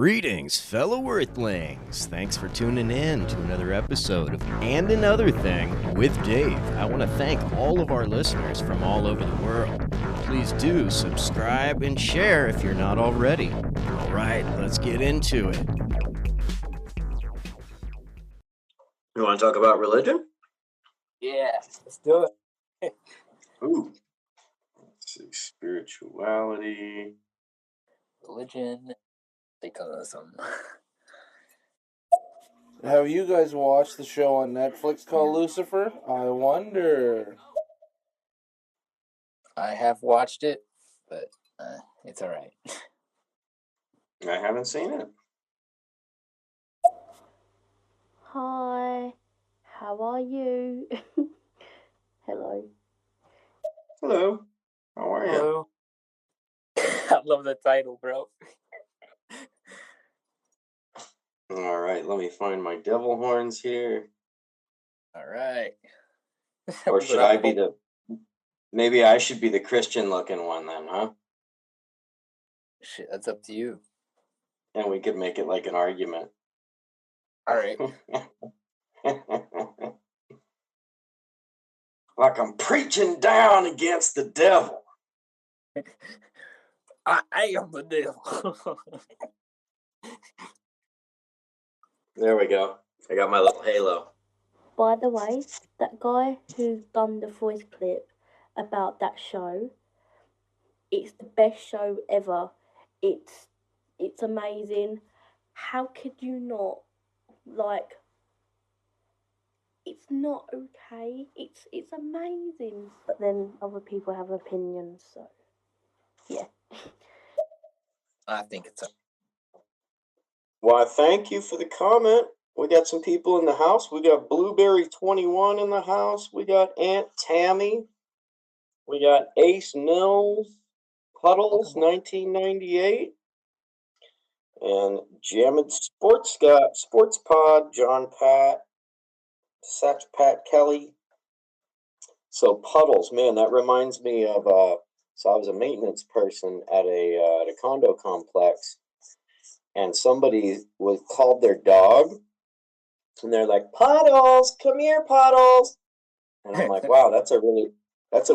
Greetings, fellow Earthlings. Thanks for tuning in to another episode of And Another Thing with Dave. I want to thank all of our listeners from all over the world. Please do subscribe and share if you're not already. All right, let's get into it. You want to talk about religion? Yeah, let's do it. Ooh. Let's see. Spirituality. Religion, Catholicism. Have you guys watched the show on Netflix called Lucifer? I wonder. I have watched it, but it's all right. I haven't seen it. Hi, how are you? Hello. Hello. How are you? Hello. I love the title, bro. All right, let me find my devil horns here. All right. Or should I be maybe I should be the Christian looking one then, huh? Shit, that's up to you. And we could make it like an argument. All right. Like I'm preaching down against the devil. I am the devil. There we go. I got my little halo. By the way, that guy who done the voice clip about that show, it's the best show ever. It's amazing. How could you not like? It's not okay. It's amazing. But then other people have opinions, so yeah. I think it's Well, thank you for the comment. We got some people in the house. We got Blueberry21 in the house. We got Aunt Tammy. We got Ace Mills, Puddles, 1998. And Jammed Sports Pod, John Pat, Satch Pat Kelly. So Puddles, man, that reminds me of, so I was a maintenance person at a condo complex. And somebody called their dog, and they're like, "Puddles, come here, Puddles." And I'm like, "Wow, that's a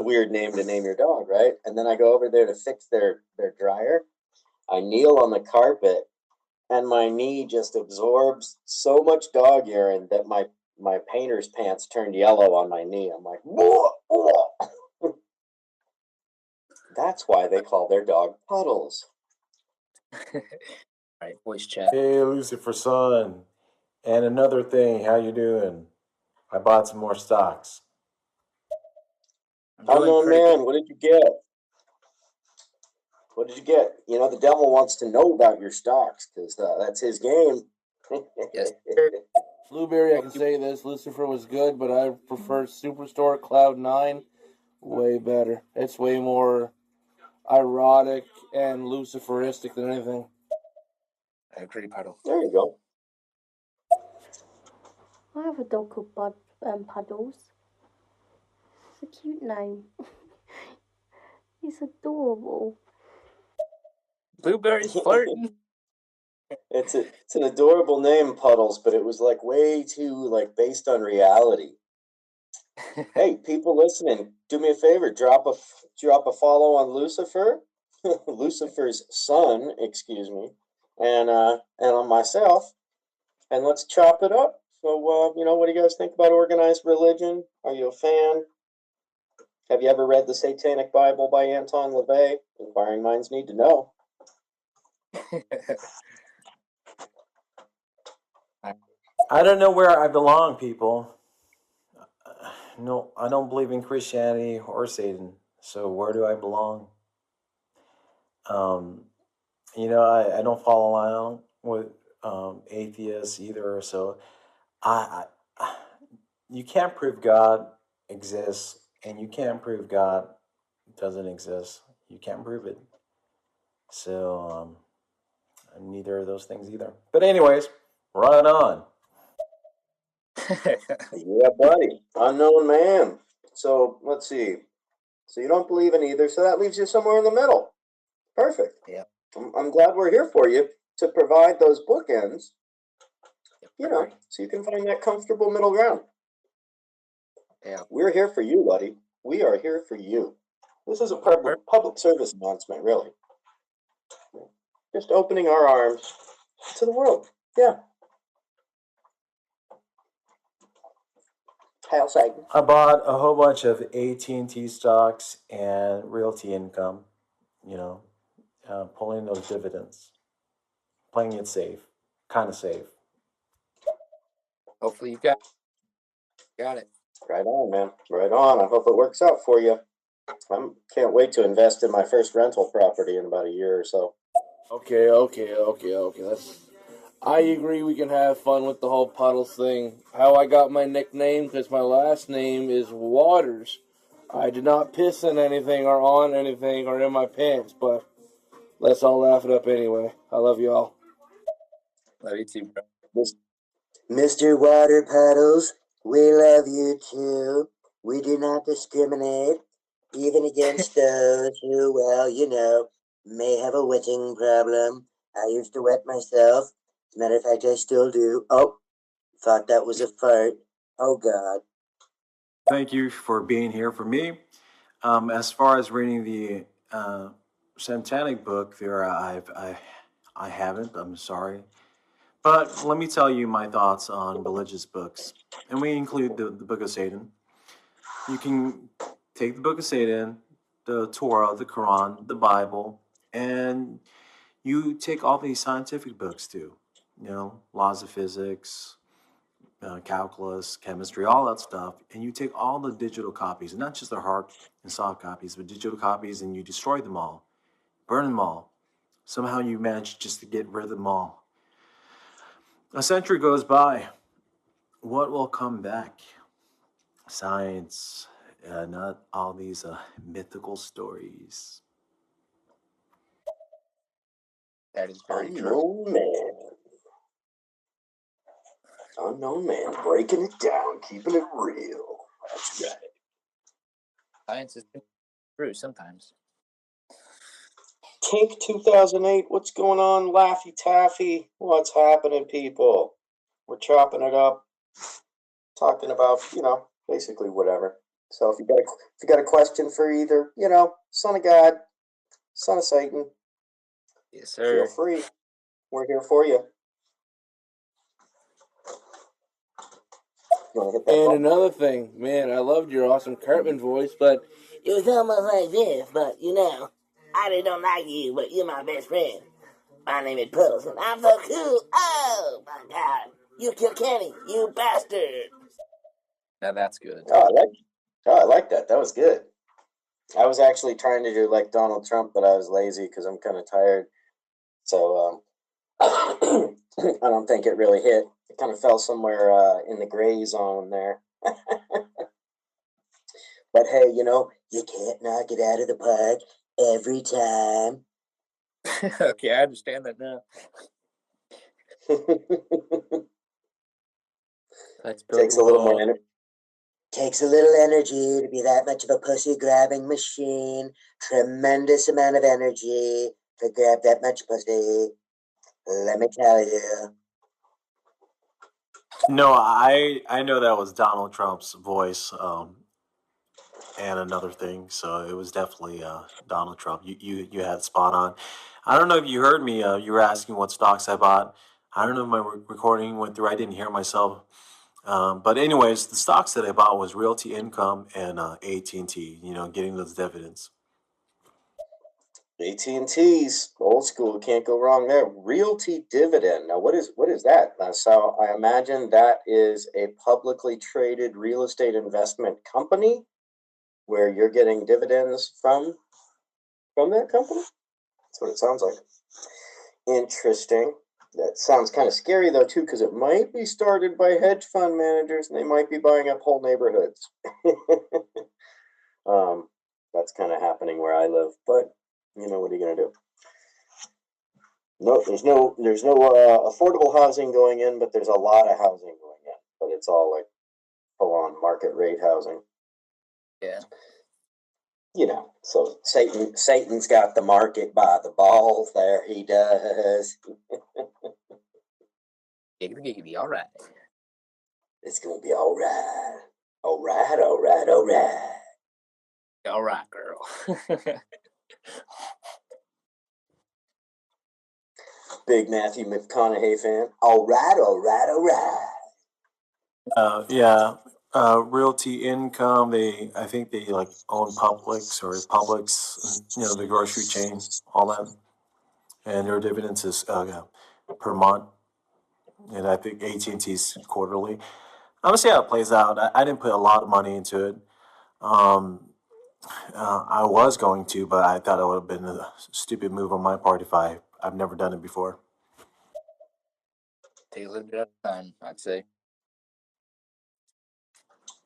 weird name to name your dog, right?" And then I go over there to fix their dryer. I kneel on the carpet, and my knee just absorbs so much dog urine that my painter's pants turned yellow on my knee. I'm like, "Whoa, whoa." That's why they call their dog Puddles. all right. Voice chat. Hey, Lucifer son. And another thing, how you doing? I bought some more stocks. Unknown man, what did you get? What did you get? You know, the devil wants to know about your stocks because that's his game. Yes. Blueberry, I can say this. Lucifer was good, but I prefer Superstore Cloud9 way better. It's way more erotic and Luciferistic than anything. I agree, Puddle. There you go. I have a dog called Puddles. It's a cute name. It's adorable. Blueberry's flirting. It's an adorable name, Puddles, but it was like way too based on reality. Hey, people listening, do me a favor, drop a follow on Lucifer, Lucifer's son, excuse me, and on myself, and let's chop it up. So, what do you guys think about organized religion? Are you a fan? Have you ever read the Satanic Bible by Anton LaVey? Inquiring minds need to know. I don't know where I belong, people. No, I don't believe in Christianity or Satan. So where do I belong? I don't follow along with atheists either. So I you can't prove God exists, and you can't prove God doesn't exist. You can't prove it. So neither of those things either. But anyways, right on. Yeah, buddy. Unknown man. So let's see. So you don't believe in either. So that leaves you somewhere in the middle. Perfect. Yeah. I'm glad we're here for you. to provide those bookends, so you can find that comfortable middle ground. Yeah. We're here for you, buddy. We are here for you. This is a public service announcement, really. Just opening our arms to the world. Yeah. Hail Satan. I bought a whole bunch of AT&T stocks and Realty Income, pulling those dividends, playing it safe, kind of safe. Hopefully you got it. Right on, man. Right on. I hope it works out for you. I can't wait to invest in my first rental property in about a year or so. Okay. I agree we can have fun with the whole puddles thing. How I got my nickname, because my last name is Waters. I did not piss in anything or on anything or in my pants, but let's all laugh it up anyway. I love you all. Love you too, bro. Mr. Water Puddles, we love you too. We do not discriminate, even against those who, may have a wetting problem. I used to wet myself. As a matter of fact, I still do. Oh, thought that was a fart. Oh, God. Thank you for being here for me. As far as reading the Satanic book, I haven't. I'm sorry, but let me tell you my thoughts on religious books, and we include the Book of Satan. You can take the Book of Satan, the Torah, the Quran, the Bible, and you take all these scientific books too. Laws of physics, calculus, chemistry, all that stuff, and you take all the digital copies, and not just the hard and soft copies, but digital copies, and you destroy them all, burn them all. Somehow you manage just to get rid of them all. A century goes by. What will come back? Science, not all these mythical stories. That is very true. Unknown man. Unknown man. Breaking it down. Keeping it real. That's right. Science is true sometimes. Tank 2008. What's going on, Laffy Taffy? What's happening, people? We're chopping it up. Talking about, basically whatever. So if you got a question for either, Son of God, Son of Satan, Yes, sir. feel free. We're here for you. And another thing, man, I loved your awesome Cartman voice, but it was almost like this, but I really don't like you, but you're my best friend. My name is Puddles, and I'm so cool. Oh, my God. You killed Kenny, you bastard. Now that's good. I like that. That was good. I was actually trying to do like Donald Trump, but I was lazy because I'm kind of tired. So I don't think it really hit. It kind of fell somewhere in the gray zone there. But hey, you can't knock it out of the park every time. Okay, I understand that now. Takes a little more energy. Takes a little energy to be that much of a pussy-grabbing machine. Tremendous amount of energy to grab that much pussy. Let me tell you. No, I know that was Donald Trump's voice, and another thing. So it was definitely Donald Trump. You had spot on. I don't know if you heard me. You were asking what stocks I bought. I don't know if my recording went through. I didn't hear myself. But anyways, the stocks that I bought was Realty Income and AT&T. Getting those dividends. AT&T's old school, can't go wrong there. Realty dividend. Now, what is that? So I imagine that is a publicly traded real estate investment company where you're getting dividends from that company. That's what it sounds like. Interesting. That sounds kind of scary though too, because it might be started by hedge fund managers and they might be buying up whole neighborhoods. That's kind of happening where I live, but what are you gonna do? No, there's no affordable housing going in, but there's a lot of housing going in, but it's all like full on market rate housing. Yeah. So Satan's got the market by the balls there. He does. Giggity, giggity. All right. It's gonna be all right. All right, all right, all right. All right, girl. Big Matthew McConaughey fan. All right, all right, all right. Yeah. Realty income. I think they like own Publix, the grocery chain, all that, and their dividends is yeah, per month, and I think AT&T's quarterly. I'm gonna see how it plays out. I didn't put a lot of money into it. Um, I was going to, but I thought it would have been a stupid move on my part if I've never done it before. Take a little bit of time, I'd say.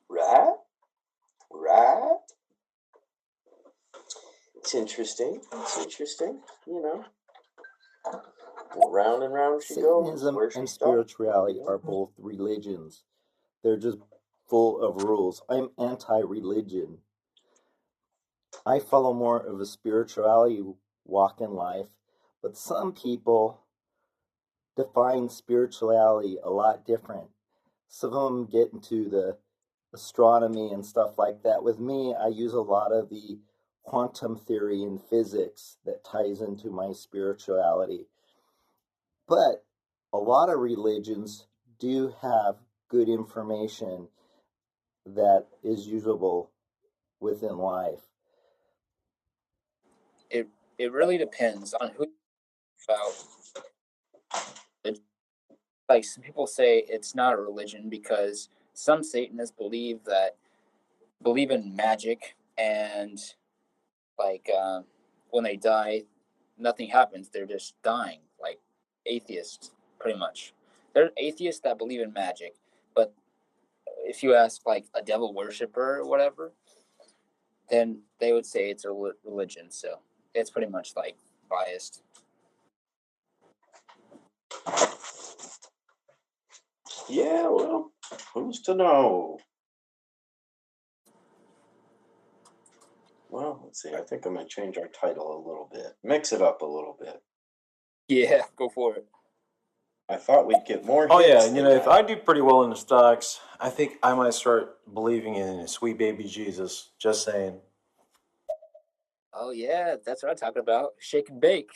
Right? Right? It's interesting. It's interesting. You know, round and round she goes. Satanism Where she and stops. spirituality are both religions. They're just full of rules. I'm anti-religion. I follow more of a spirituality walk in life, but some people define spirituality a lot different. Some of them get into the astronomy and stuff like that. With me, I use a lot of the quantum theory and physics that ties into my spirituality. But a lot of religions do have good information that is usable within life. It really depends on who about. Like some people say it's not a religion because some Satanists believe in magic and like when they die, nothing happens. They're just dying, like atheists, pretty much. They're atheists that believe in magic, but if you ask like a devil worshiper or whatever, then they would say it's a religion. So it's pretty much like biased. Yeah, well, who's to know? Well, let's see. I think I'm going to change our title a little bit. Mix it up a little bit. Yeah, go for it. I thought we'd get more hits. Oh yeah, than if that. I do pretty well in the stocks, I think I might start believing in sweet baby Jesus. Just saying. Oh yeah, that's what I'm talking about. Shake and bake.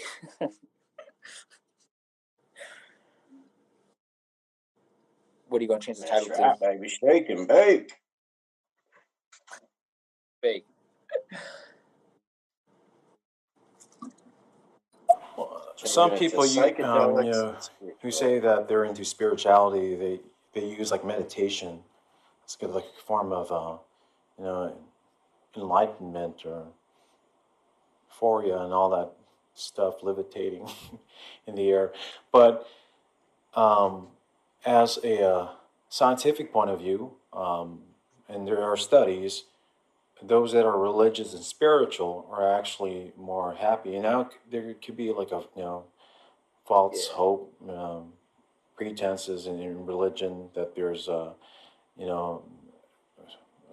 What are you gonna change the title That's to? right, baby. Shake and bake. Bake. Some Changing it to people psychedelics. who say that they're into spirituality, they use like meditation. It's good, like a form of you know enlightenment or euphoria and all that stuff levitating in the air. But as a scientific point of view, and there are studies, those that are religious and spiritual are actually more happy. And now there could be like a false hope, pretenses in religion that there's you know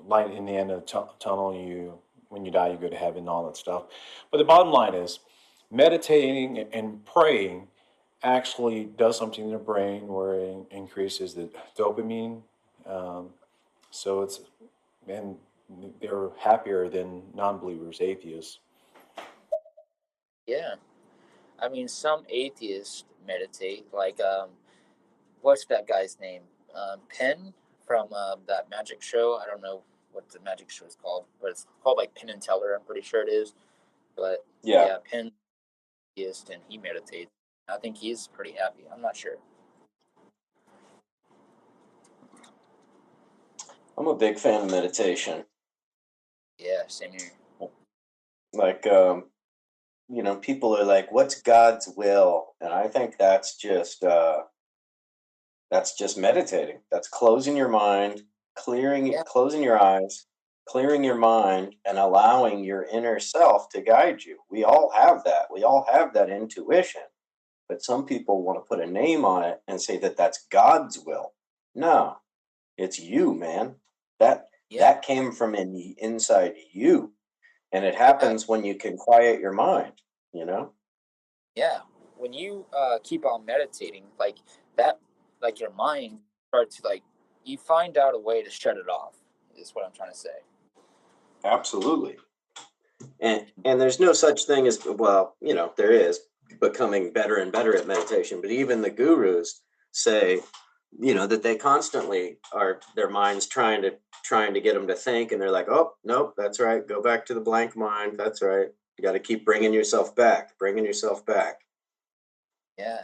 light in the end of the tunnel. You when you die, you go to heaven, and all that stuff. But the bottom line is, meditating and praying actually does something in the brain where it increases the dopamine. So it's and they're happier than non-believers, atheists. Yeah. I mean, some atheists meditate. Like, what's that guy's name? Penn from that magic show. I don't know what the magic show is called, but it's called like Penn and Teller. I'm pretty sure it is. But yeah, Penn is and he meditates. I think he's pretty happy. I'm not sure. I'm a big fan of meditation. Yeah, same here. Like, people are like, "What's God's will?" And I think that's just meditating. That's closing your mind, closing your eyes, clearing your mind, and allowing your inner self to guide you. We all have that. We all have that intuition. But some people want to put a name on it and say that that's God's will. No, it's you, man. That came from inside you, and it happens when you can quiet your mind. You know. Yeah, when you keep on meditating, like that like your mind starts to like, you find out a way to shut it off, is what I'm trying to say. Absolutely. And there's no such thing as, well, there is becoming better and better at meditation, but even the gurus say, that they constantly are, their minds trying to get them to think, and they're like, oh, nope, that's right, go back to the blank mind, that's right, you got to keep bringing yourself back. Yeah,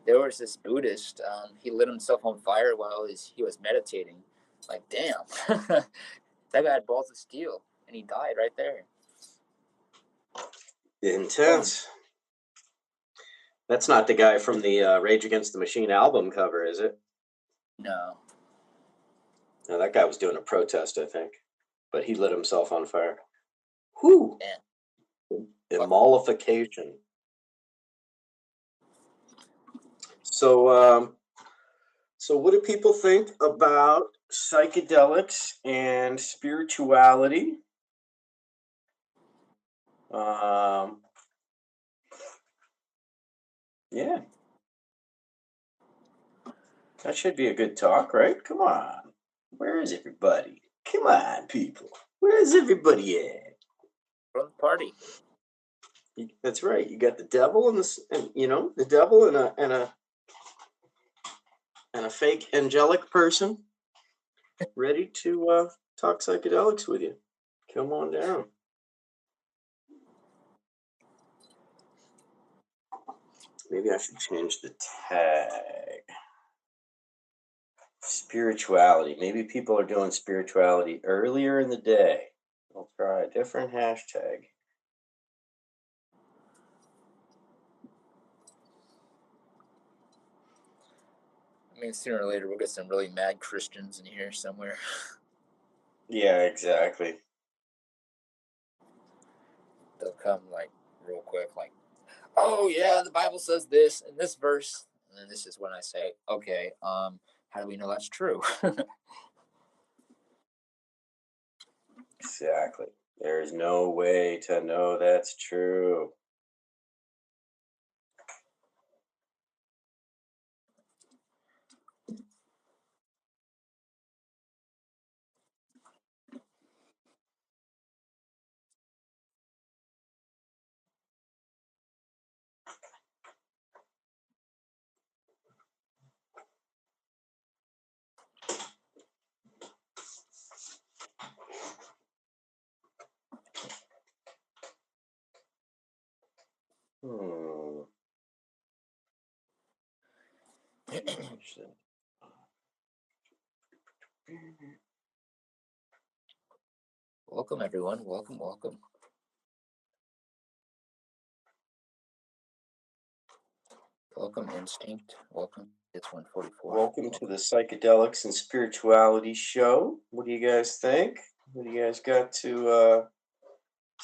there was this Buddhist, he lit himself on fire while he was meditating. Like, damn. That guy had balls of steel, and he died right there. Intense. That's not the guy from the Rage Against the Machine album cover, is it? No. No, that guy was doing a protest, I think, but he lit himself on fire. Whew. Damn. Emolification. So what do people think about psychedelics and spirituality? Yeah. That should be a good talk, right? Come on. Where is everybody? Come on, people. Where's everybody at? From the party. That's right. You got the devil the devil and a fake angelic person ready to talk psychedelics with you. Come on down. Maybe I should change the tag. Spirituality. Maybe people are doing spirituality earlier in the day. I'll try a different hashtag. I mean, sooner or later we'll get some really mad Christians in here somewhere. Yeah, exactly. They'll come like real quick, like, oh yeah, the Bible says this in this verse, and then this is when I say, okay, how do we know that's true? Exactly. There is no way to know that's true. Welcome everyone, welcome. Welcome Instinct, welcome. It's 144. Welcome to the Psychedelics and Spirituality Show. What do you guys think? What do you guys got to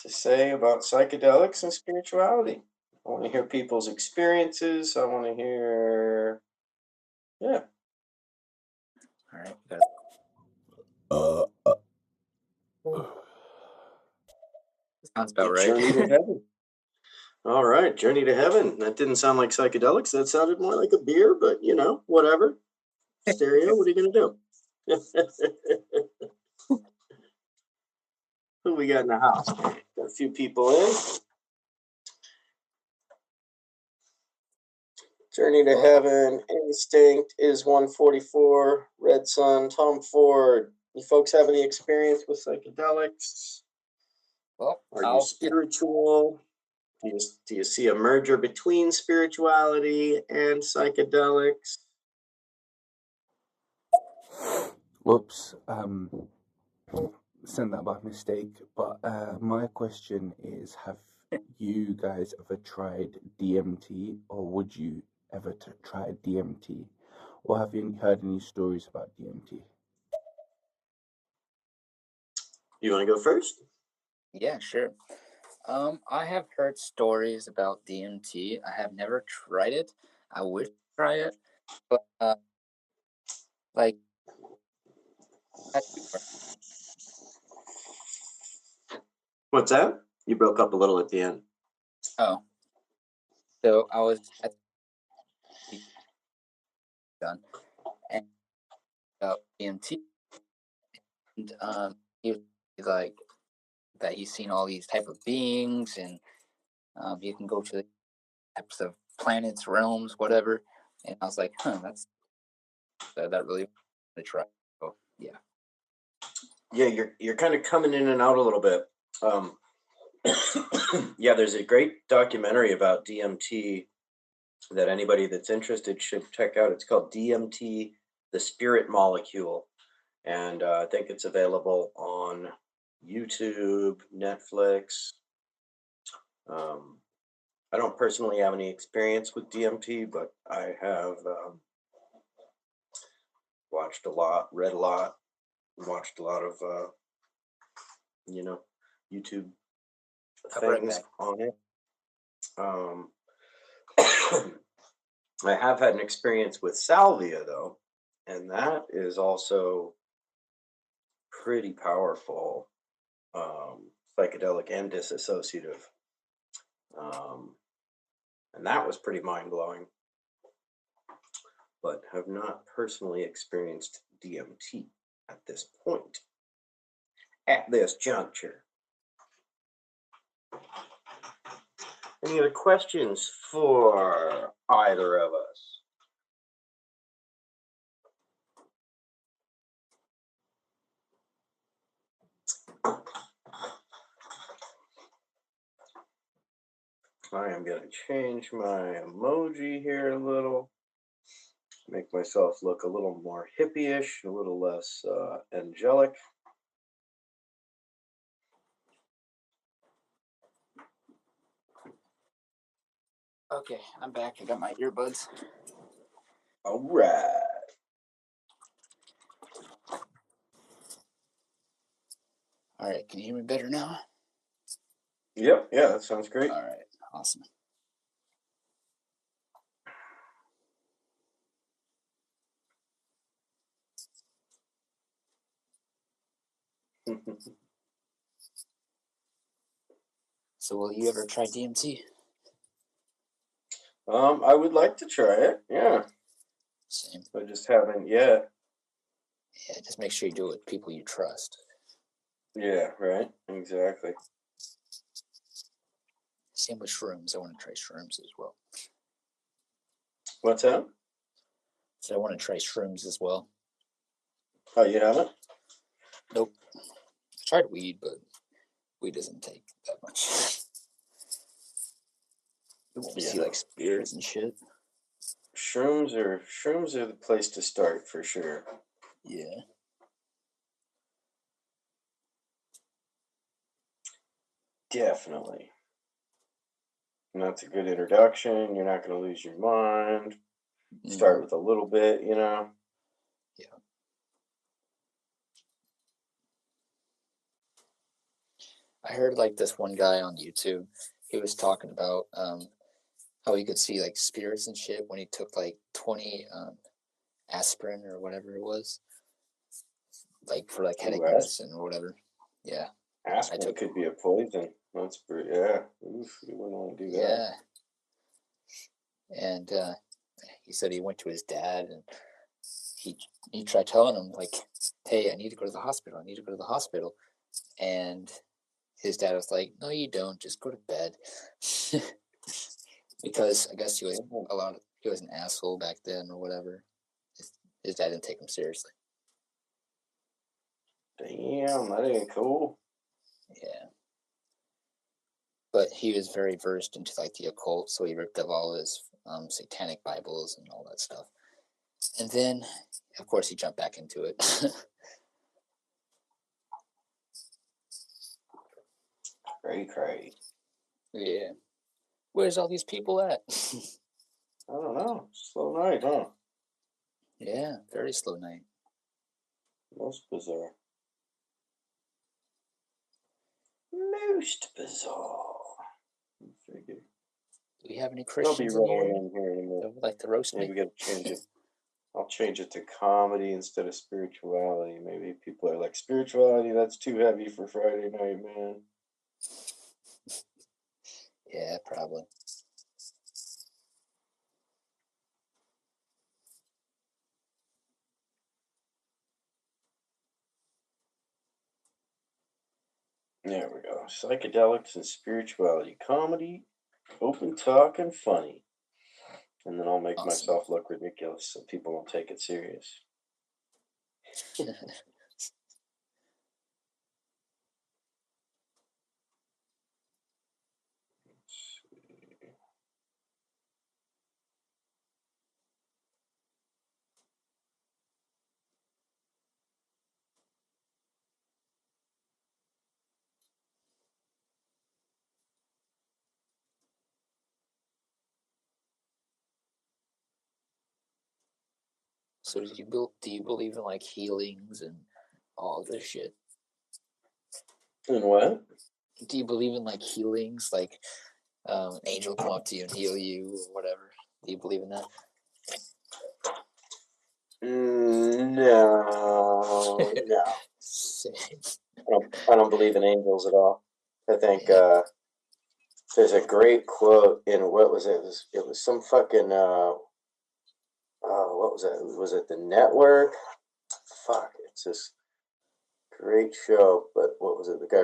say about psychedelics and spirituality? I want to hear people's experiences. I want to hear, yeah. All right. Sounds about right. Journey to Heaven. All right, Journey to Heaven. That didn't sound like psychedelics. That sounded more like a beer, but whatever. Stereo, what are you going to do? Who we got in the house? Got a few people in. Journey to Heaven, Instinct is 144, Red Sun, Tom Ford. You folks have any experience with psychedelics? Well, are you spiritual? Do you see a merger between spirituality and psychedelics? Whoops, sent that by mistake. But my question is, have you guys ever tried DMT, or would you ever try DMT? Or have you heard any stories about DMT? You want to go first? Yeah, sure. I have heard stories about DMT. I have never tried it. I would try it, but like, what's that? You broke up a little at the end. Oh, so I was done. DMT, and he was like that he's seen all these type of beings, and you can go to the types of planets, realms, whatever. And I was like, huh, that really to try. So yeah. Yeah, you're kind of coming in and out a little bit. Yeah, there's a great documentary about DMT that anybody that's interested should check out. It's called DMT, the Spirit Molecule. And I think it's available on YouTube, Netflix. I don't personally have any experience with DMT, but I have watched a lot, read a lot, watched a lot of, YouTube I'll be right things back. on it. I have had an experience with salvia, though, and that is also pretty powerful, psychedelic and disassociative. And that was pretty mind-blowing, but have not personally experienced DMT at this point, at this juncture. Any other questions for either of us? I am going to change my emoji here a little, make myself look a little more hippie-ish, a little less angelic. Okay, I'm back. I got my earbuds. All right. All right, can you hear me better now? Yep, yeah, that sounds great. All right, awesome. So will you ever try DMT? I would like to try it, yeah. Same. I just haven't yet. Yeah, just make sure you do it with people you trust. Yeah, right, exactly. Same with shrooms. I want to try shrooms as well. What's that? So I want to try shrooms as well. Oh, you haven't? Nope. I tried weed, but weed doesn't take that much. You won't see like spirits and shit. Shrooms are the place to start for sure. Yeah. Definitely. And that's a good introduction. You're not going to lose your mind. Start with a little bit, Yeah. I heard like this one guy on YouTube. He was talking about how he could see like spirits and shit when he took like 20 aspirin or whatever it was, like for like headache medicine or whatever. Yeah. Aspirin could be a poison. That's pretty, yeah. Oof, you wouldn't want to do that. Yeah. And he said he went to his dad and he tried telling him like, hey, I need to go to the hospital. I need to go to the hospital. And his dad was like, no, you don't. Just go to bed. Because I guess he was an asshole back then or whatever. His dad didn't take him seriously. Damn, that ain't cool. Yeah. But he was very versed into like the occult, so he ripped up all his satanic Bibles and all that stuff. And then, of course, he jumped back into it. Cray. Yeah. Where's all these people at? I don't know. Slow night, huh? Yeah, very slow night. Most bizarre. Most bizarre. Do we have any I'll Christians be rolling in here in a minute. that would like to roast me? Maybe we gotta change it. I'll change it to comedy instead of spirituality. Maybe people are like, spirituality, that's too heavy for Friday night, man. Yeah, probably. There we go. Psychedelics and spirituality, comedy, open talk, and funny. And then I'll make myself look ridiculous so people don't take it serious. So do you believe in like healings and all this shit? And what? Do you believe in like healings, like an angel come up to you and heal you or whatever? Do you believe in that? No, no. Same. I don't believe in angels at all. I think there's a great quote in what was it? It was some fucking what was that? Was it The Network? Fuck, it's this great show. But what was it? The guy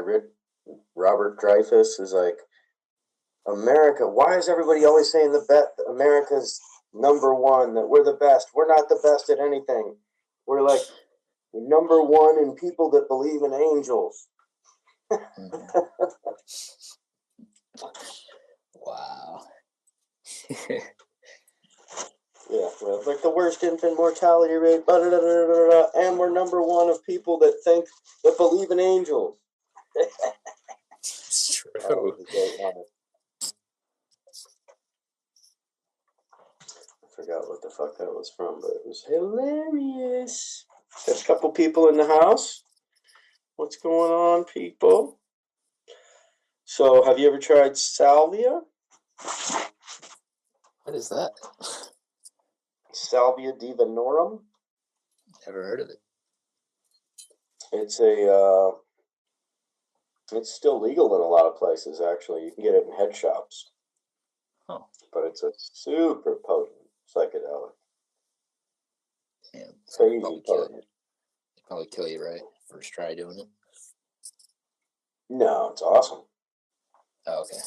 Robert Dreyfuss is like, America. Why is everybody always saying America's number one? That we're the best. We're not the best at anything. We're like number one in people that believe in angels. Wow. Yeah, well, like the worst infant mortality rate, and we're number one of people that believe in angels. It's true. I forgot what the fuck that was from, but it was hilarious. There's a couple people in the house. What's going on, people? So, have you ever tried salvia? What is that? Salvia divinorum? Never heard of it. It's it's still legal in a lot of places, actually. You can get it in head shops. Oh. But it's a super potent psychedelic. Damn. Crazy potent. Probably kill you, right? First try doing it. No, it's awesome. Oh, okay.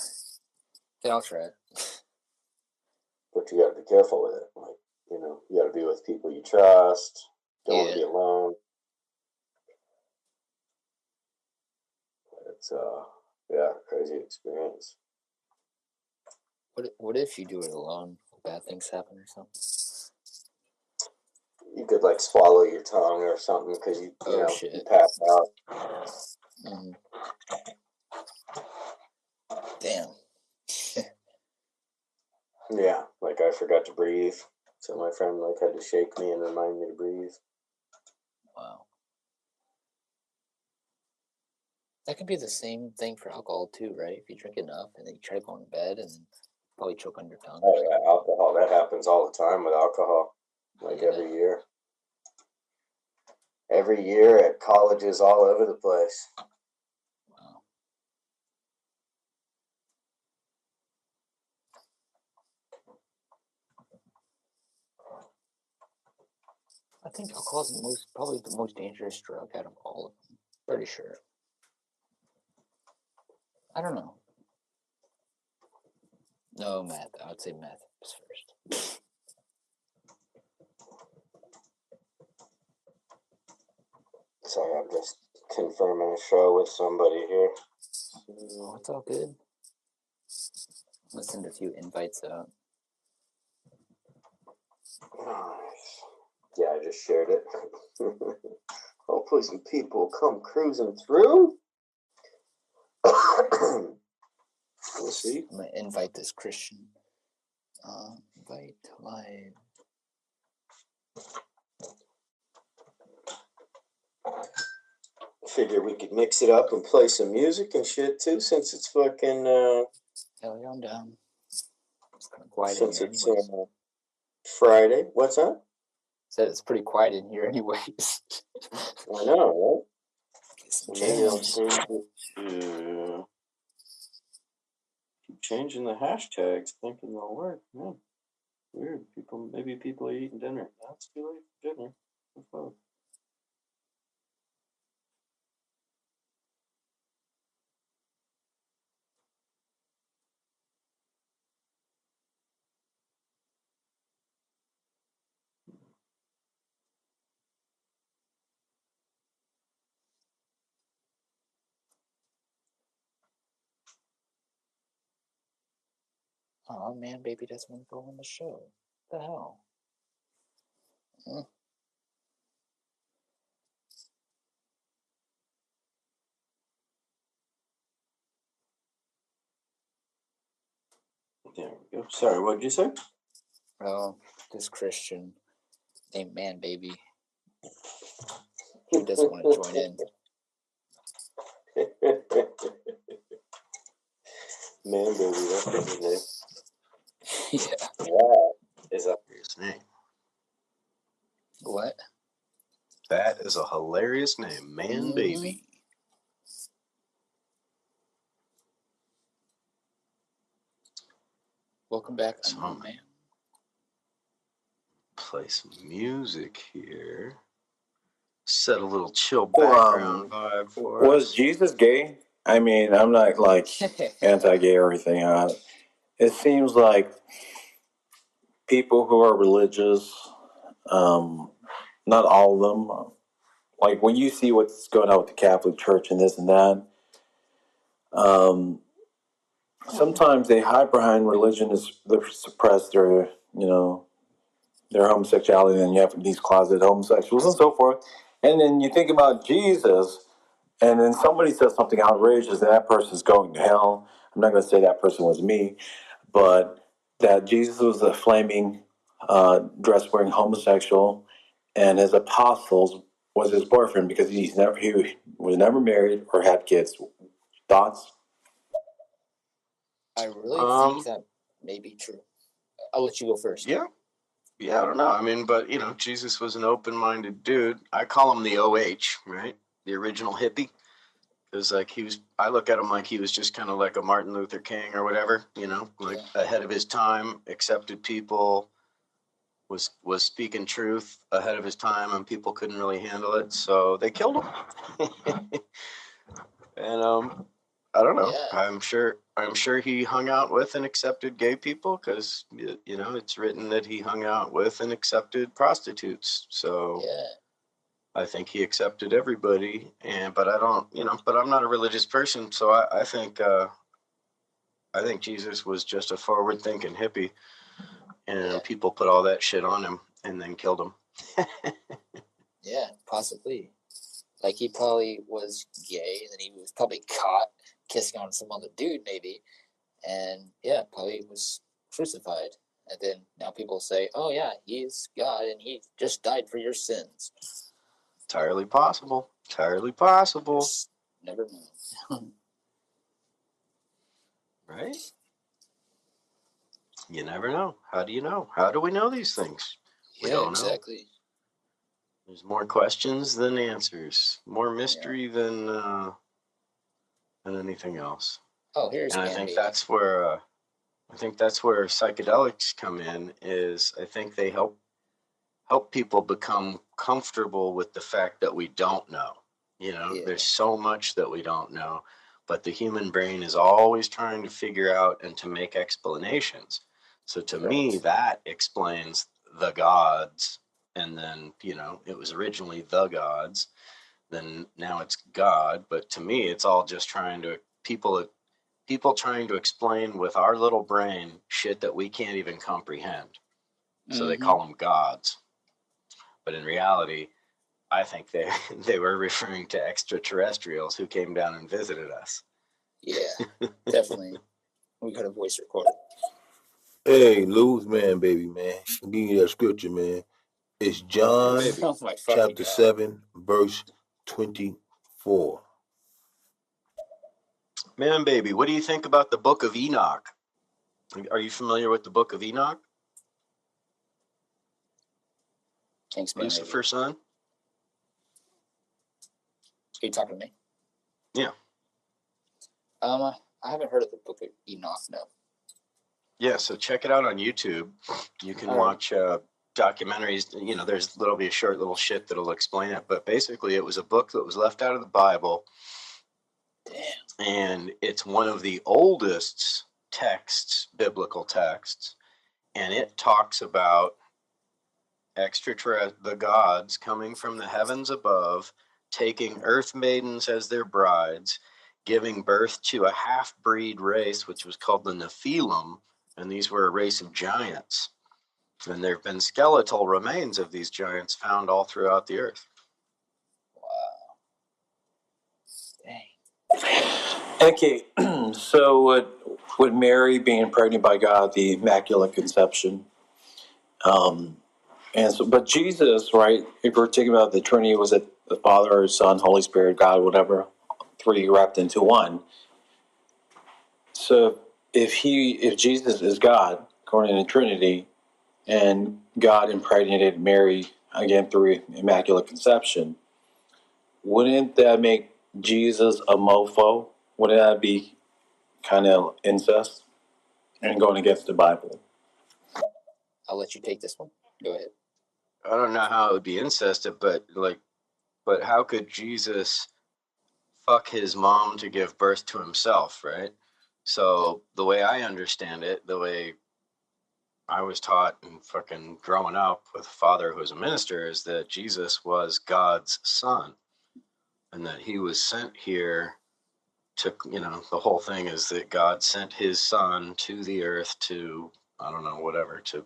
Then I'll try it. But you got to be careful with it. Like, you got to be with people you trust. Don't want to be alone. It's crazy experience. What if you do it alone? Bad things happen or something? You could like swallow your tongue or something because you pass out. Mm-hmm. Damn. Yeah, like I forgot to breathe, so my friend like had to shake me and remind me to breathe. Wow. That could be the same thing for alcohol too, right? If you drink enough and then you try to go in bed and probably choke on your tongue. Oh yeah, alcohol. That happens all the time with alcohol. Like every year. Every year at colleges all over the place. Wow. I think alcohol is probably the most dangerous drug out of all of them. Pretty sure. I don't know. No, meth. I would say meth is first. Sorry, I'm just confirming a show with somebody here. Oh, it's all good. I'll send a few invites out. Yeah, I just shared it. Hopefully some people come cruising through. We'll see. I'm going to invite this Christian. Invite live. Figure we could mix it up and play some music and shit too, since it's fucking Hell yeah, I'm down. It's kind of quiet since in here it's anyways. Friday. What's that? Said it's pretty quiet in here anyways. I know, right? Maybe I'll Jams. change it to keep changing the hashtags, thinking they'll work. Yeah. Weird. Maybe people are eating dinner. That's too late for dinner. That's fine. Oh man, baby doesn't want to go on the show. What the hell? There we go. Sorry, what did you say? Oh, this Christian named Man Baby. He doesn't want to join in. Man, baby, that's his name. Yeah. That is a hilarious name. What? That is a hilarious name, Man Baby. Welcome back, So unknown man. Play some music here. Set a little chill background vibe for Was us. Jesus gay? I mean, I'm not like anti-gay or anything. It seems like people who are religious, not all of them, like when you see what's going on with the Catholic Church and this and that, sometimes they hide behind religion to suppress their, their homosexuality, and you have these closet homosexuals and so forth. And then you think about Jesus, and then somebody says something outrageous, and that person's going to hell. I'm not going to say that person was me, but that Jesus was a flaming, dress-wearing homosexual, and his apostles was his boyfriend because he was never married or had kids. Thoughts? I really think that may be true. I'll let you go first. Yeah, I don't know. I mean, but, Jesus was an open-minded dude. I call him the OH, right? The original hippie. Because, I look at him like he was just kind of like a Martin Luther King or whatever, ahead of his time, accepted people, was speaking truth ahead of his time, and people couldn't really handle it, so they killed him. And I don't know. Yeah. I'm sure he hung out with and accepted gay people because it's written that he hung out with and accepted prostitutes. So yeah. I think he accepted everybody, but I don't, but I'm not a religious person, so I think Jesus was just a forward-thinking hippie, and people put all that shit on him and then killed him. Yeah, possibly. Like he probably was gay, and then he was probably caught kissing on some other dude, maybe, and probably was crucified. And then now people say, "Oh yeah, he's God, and he just died for your sins." Entirely possible. Entirely possible. Just never know. Right? You never know. How do you know? How do we know these things? We don't know. Exactly. There's more questions than answers. More mystery than anything else. Oh, here's and I think that's where psychedelics come in. Is I think they help people become comfortable with the fact that we don't know. There's so much that we don't know, but the human brain is always trying to figure out and to make explanations. So to me, that explains the gods. And then, it was originally the gods. Then now it's God. But to me, it's all just people trying to explain with our little brain shit that we can't even comprehend. So they call them gods. But in reality, I think they were referring to extraterrestrials who came down and visited us. Yeah, definitely. We got a voice recorder. Hey, Lou's Man Baby, man. I'll give you that scripture, man. It's John chapter 7, verse 24. Man Baby, what do you think about the book of Enoch? Are you familiar with the book of Enoch? Thanks, man. Lucifer's son? Are you talking to me? Yeah. I haven't heard of the book of Enoch, no. Yeah, so check it out on YouTube. You can watch documentaries. There'll be a short little shit that'll explain it. But basically, it was a book that was left out of the Bible. Damn. And it's one of the oldest biblical texts. And it talks about the gods coming from the heavens above, taking earth maidens as their brides, giving birth to a half-breed race, which was called the Nephilim. and these were a race of giants. And there have been skeletal remains of these giants found all throughout the earth. Okay, so with Mary being pregnant by God, the Immaculate Conception, and so, but Jesus, right? If we're thinking about the Trinity, was it the Father, Son, Holy Spirit, God, whatever, three wrapped into one? So if Jesus is God, according to the Trinity, and God impregnated Mary again through Immaculate Conception, wouldn't that make Jesus a mofo? Wouldn't that be kind of incest and going against the Bible? I'll let you take this one. Go ahead. I don't know how it would be incested, but how could Jesus fuck his mom to give birth to himself, right? So the way I understand it, the way I was taught and fucking growing up with a father who was a minister, is that Jesus was God's son, and that he was sent here to, the whole thing is that God sent his son to the earth to, I don't know, whatever, to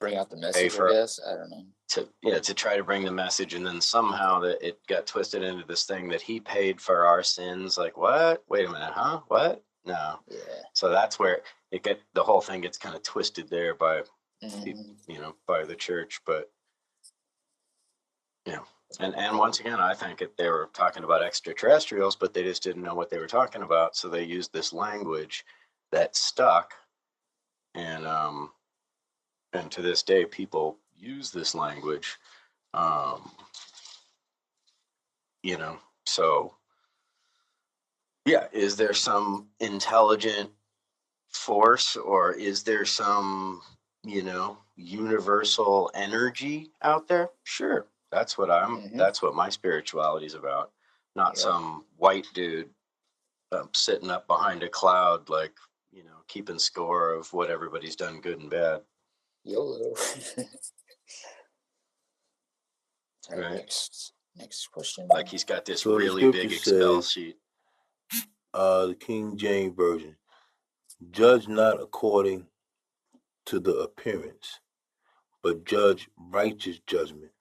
bring out the message, I guess. I don't know. To try to bring the message, and then somehow that it got twisted into this thing that he paid for our sins. Like, what? Wait a minute, huh? What? No. Yeah. So that's where the whole thing gets kind of twisted there by, by the church. But, and once again, I think they were talking about extraterrestrials, but they just didn't know what they were talking about. So they used this language that stuck. And to this day, people use this language. So yeah, is there some intelligent force, or is there some, universal energy out there? Sure. That's what that's what my spirituality is about. Not some white dude sitting up behind a cloud, like, keeping score of what everybody's done good and bad. YOLO. Right. Next question. Like he's got this really big Excel sheet. The King James Version. Judge not according to the appearance, but judge righteous judgment.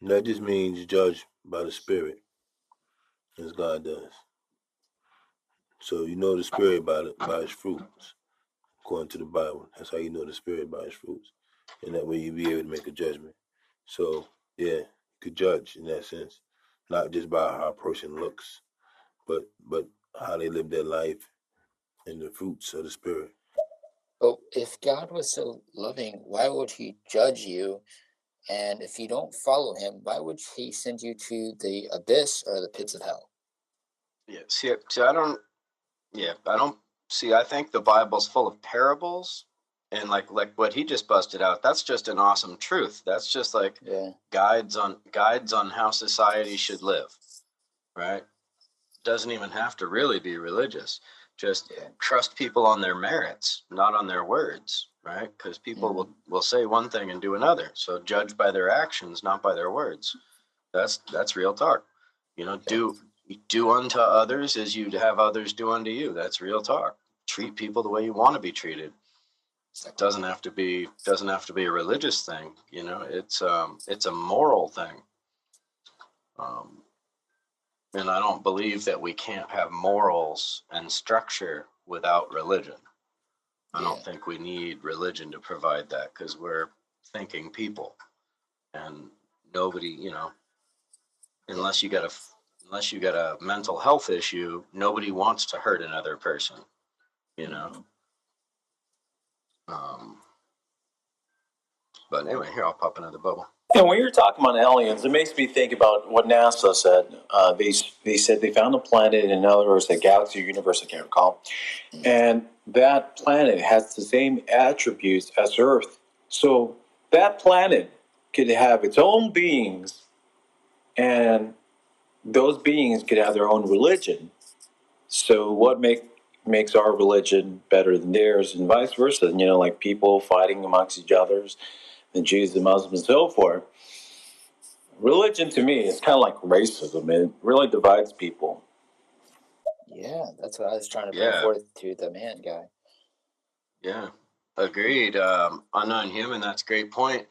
And that just means judge by the Spirit, as God does. So you know the Spirit by his fruits, according to the Bible. That's how you know the Spirit, by his fruits. And that way you'll be able to make a judgment. So, yeah, you could judge in that sense, not just by how a person looks, but how they live their life and the fruits of the Spirit. But if God was so loving, why would he judge you? And if you don't follow him, why would he send you to the abyss or the pits of hell? Yeah, see, I think the Bible's full of parables, and like what he just busted out, that's just an awesome truth. That's just like guides on how society should live, right? Doesn't even have to really be religious. Just trust people on their merits, not on their words, right? Because people will say one thing and do another. So judge by their actions, not by their words. That's real talk. Do unto others as you'd have others do unto you. That's real talk. Treat people the way you want to be treated. It doesn't have to be a religious thing. It's a moral thing. And I don't believe that we can't have morals and structure without religion. I don't think we need religion to provide that, because we're thinking people, and nobody, unless you got a mental health issue, nobody wants to hurt another person, But anyway, here, I'll pop another bubble. And when you're talking about aliens, it makes me think about what NASA said. They said they found a planet, in other words, a galaxy or universe, I can't recall. And that planet has the same attributes as Earth. So that planet could have its own beings, and those beings could have their own religion. So what makes our religion better than theirs, and vice versa? Like people fighting amongst each other, the Jews, the Muslims, and so forth. Religion, to me, is kind of like racism. It really divides people. Yeah, that's what I was trying to bring forth to the man guy. Yeah, agreed. Unknown human, that's a great point.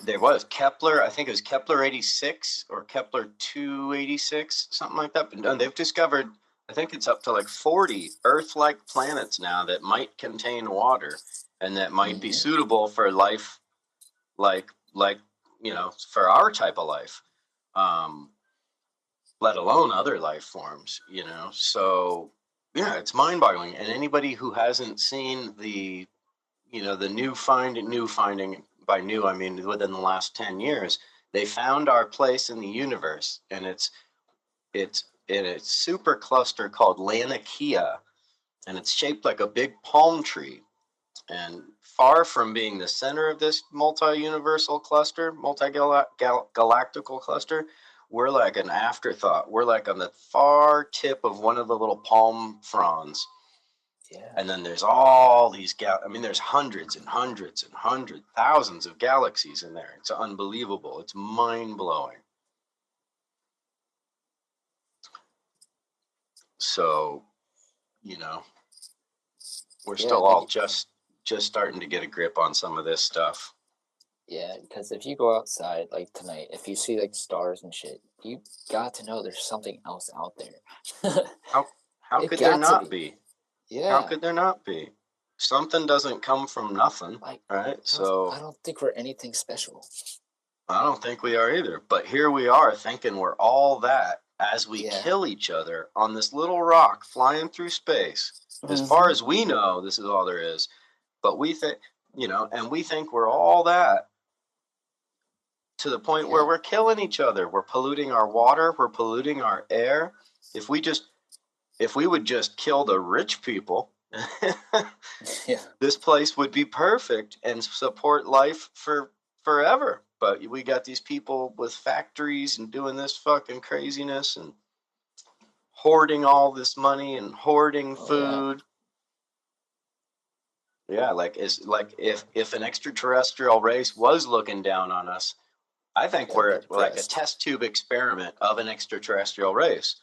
There was Kepler, I think it was Kepler 86 or Kepler 286, something like that. But they've discovered, I think it's up to like 40 Earth-like planets now that might contain water and that might be suitable for life, like for our type of life, let alone other life forms. So yeah, it's mind-boggling. And anybody who hasn't seen the new finding, by new I mean within the last 10 years, they found our place in the universe, and it's in a super cluster called Laniakea, and it's shaped like a big palm tree. And far from being the center of this multi-universal cluster, multi-galactical cluster, we're like an afterthought. We're like on the far tip of one of the little palm fronds. Yeah. And then there's all these there's hundreds and hundreds and hundreds, thousands of galaxies in there. It's unbelievable. It's mind-blowing. So, we're still all just starting to get a grip on some of this stuff. Yeah, because if you go outside like tonight, if you see like stars and shit, you got to know there's something else out there. How could there not be? Yeah. How could there not be? Something doesn't come from nothing, right? So I don't think we're anything special. I don't think we are either. But here we are thinking we're all that as we kill each other on this little rock flying through space. As far as we know, this is all there is. But we think, and we think we're all that, to the point where we're killing each other. We're polluting our water. We're polluting our air. If we would just kill the rich people, this place would be perfect and support life for forever. But we got these people with factories and doing this fucking craziness and hoarding all this money and hoarding food. Yeah, if an extraterrestrial race was looking down on us, I think we're like a test tube experiment of an extraterrestrial race.